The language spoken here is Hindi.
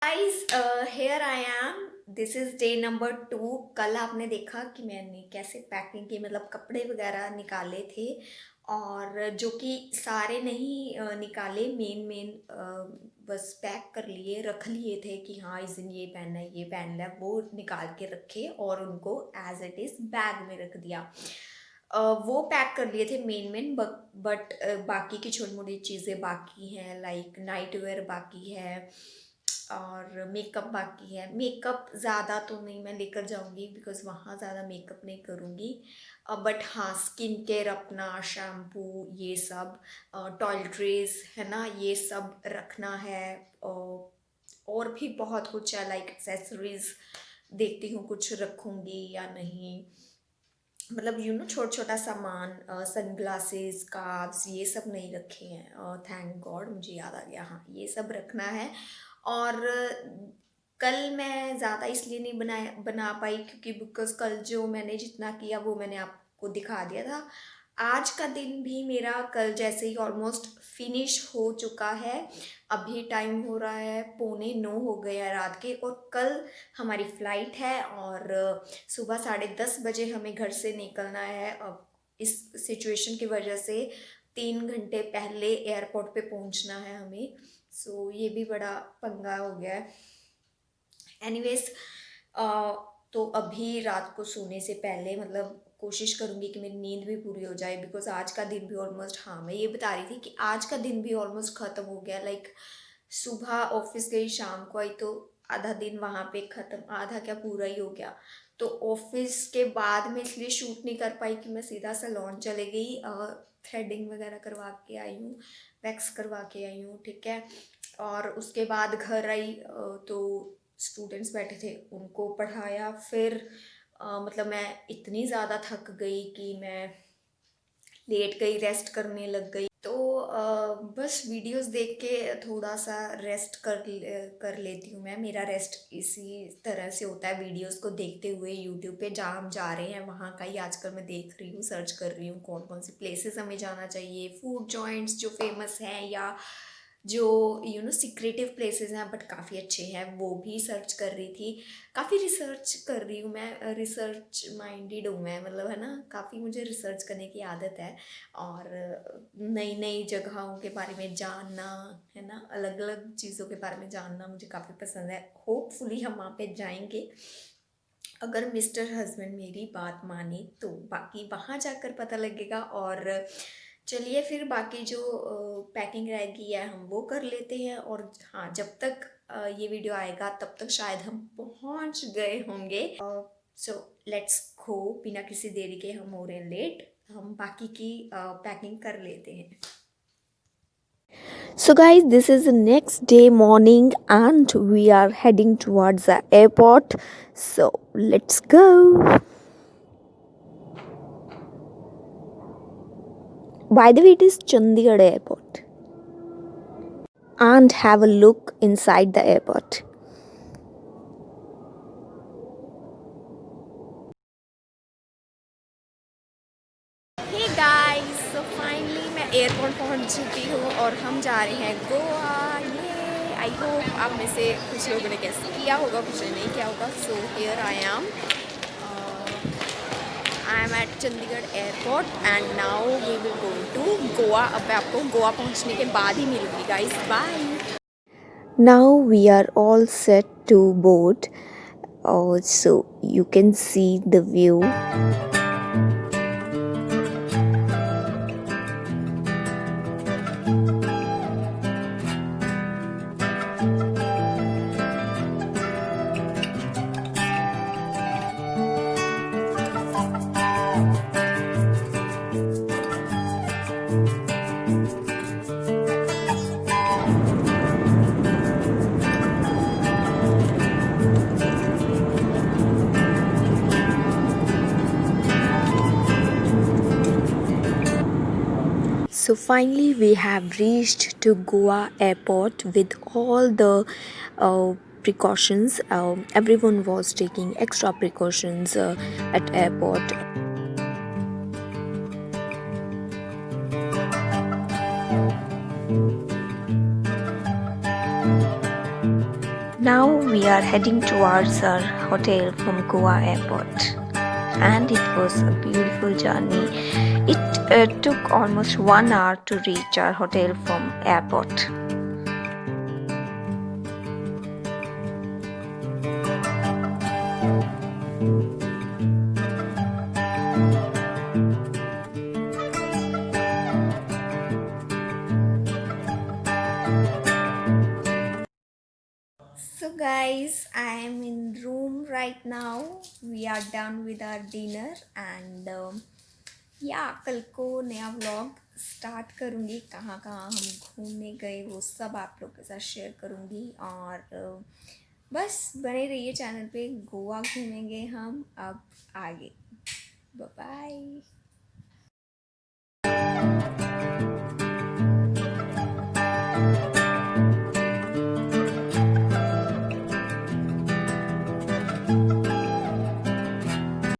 Guys, here I am. This is day number 2। कल आपने देखा कि मैंने कैसे पैकिंग की, मतलब कपड़े वगैरह निकाले थे, और जो कि सारे नहीं निकाले, मेन मेन बस पैक कर लिए, रख लिए थे कि हाँ इस दिन ये पहनना है, ये पहनना है, वो निकाल के रखे और उनको एज इट इज़ बैग में रख दिया। वो पैक कर लिए थे मेन मेन, बट बाकी की छोटी मोटी चीज़ें बाकी हैं, लाइक नाइट वेयर बाकी है और मेकअप बाकी है। मेकअप ज़्यादा तो नहीं मैं लेकर जाऊँगी, बिकॉज़ वहाँ ज़्यादा मेकअप नहीं करूँगी। बट हाँ, स्किन केयर अपना, शैम्पू, ये सब, टॉयलेटरीज़ है ना, ये सब रखना है। और भी बहुत कुछ है, लाइक एक्सेसरीज़ देखती हूँ कुछ रखूँगी या नहीं। मतलब छोटा छोटा सामान, सन ग्लासेस, स्कार्फ्स, ये सब नहीं रखे हैं। थैंक गॉड, मुझे याद आ गया, हाँ ये सब रखना है। और कल मैं ज़्यादा इसलिए नहीं बना पाई क्योंकि बिकॉज कल जो मैंने जितना किया वो मैंने आपको दिखा दिया था। आज का दिन भी मेरा कल जैसे ही ऑलमोस्ट फिनिश हो चुका है। अभी टाइम हो रहा है 9:45 हो गए हैं रात के, और कल हमारी फ़्लाइट है और सुबह 10:30 बजे हमें घर से निकलना है। अब इस सिचुएशन की वजह से 3 घंटे पहले एयरपोर्ट पे पहुंचना है हमें। सो ये भी बड़ा पंगा हो गया है। एनीवेज, तो अभी रात को सोने से पहले मतलब कोशिश करूँगी कि मेरी नींद भी पूरी हो जाए, बिकॉज आज का दिन भी ऑलमोस्ट, हाँ मैं ये बता रही थी कि आज का दिन भी ऑलमोस्ट ख़त्म हो गया। लाइक सुबह ऑफिस गई, शाम को आई, तो आधा दिन वहाँ पे ख़त्म, आधा क्या पूरा ही हो गया। तो ऑफिस के बाद में इसलिए शूट नहीं कर पाई कि मैं सीधा सैलून चले गई, थ्रेडिंग वगैरह करवा के आई हूँ, वैक्स करवा के आई हूँ, ठीक है। और उसके बाद घर आई, तो स्टूडेंट्स बैठे थे, उनको पढ़ाया। फिर मतलब मैं इतनी ज़्यादा थक गई कि मैं लेट गई, रेस्ट करने लग गई। तो बस वीडियोस देख के थोड़ा सा रेस्ट कर लेती हूँ मैं। मेरा रेस्ट इसी तरह से होता है, वीडियोस को देखते हुए। यूट्यूब पे जहाँ हम जा रहे हैं वहाँ का ही आजकल मैं देख रही हूँ, सर्च कर रही हूँ कौन कौन सी प्लेसेस हमें जाना चाहिए, फूड जॉइंट्स जो फेमस हैं, या जो सिक्रेटिव प्लेसेस हैं बट काफ़ी अच्छे हैं, वो भी सर्च कर रही थी। काफ़ी रिसर्च कर रही हूँ मैं, रिसर्च माइंडेड हूँ मैं, मतलब है ना, काफ़ी मुझे रिसर्च करने की आदत है। और नई नई जगहों के बारे में जानना, है ना, अलग अलग चीज़ों के बारे में जानना मुझे काफ़ी पसंद है। होपफुली हम वहाँ पे जाएंगे, अगर मिस्टर हस्बैंड मेरी बात माने तो। बाकी वहाँ जाकर पता लगेगा। और चलिए फिर बाकी जो पैकिंग रहेगी है हम वो कर लेते हैं। और हाँ, जब तक ये वीडियो आएगा तब तक शायद हम पहुँच गए होंगे। सो लेट्स गो, बिना किसी देरी के, हम हो रहे हैं लेट, हम बाकी की पैकिंग कर लेते हैं। So guys, this is the next day morning and we are heading towards the airport. So let's go. By the way, it is Chandigarh airport. And have a look inside the airport. Hey guys, so finally मैं एयरपोर्ट पहुंच चुकी हूँ और हम जा रहे हैं गोवा। ये आई होप आप में से कुछ लोगों ने गेस किया होगा, कुछ ने नहीं किया होगा। So here I am at Chandigarh airport and now we will go to Goa. अब मैं आपको गोवा पहुंचने के बाद ही मिलूंगी guys, bye. Now we are all set to board. So you can see the view. So finally we have reached to Goa airport with all the precautions. Everyone was taking extra precautions at airport. Now we are heading towards our hotel from Goa airport, and it was a beautiful journey. It took almost 1 hour to reach our hotel from airport. So guys, I am in room right now. We are done with our dinner and या कल को नया व्लॉग स्टार्ट करूँगी, कहाँ कहाँ हम घूमने गए वो सब आप लोग के साथ शेयर करूँगी। और बस बने रहिए चैनल पे, गोवा घूमेंगे हम अब आगे। बाय।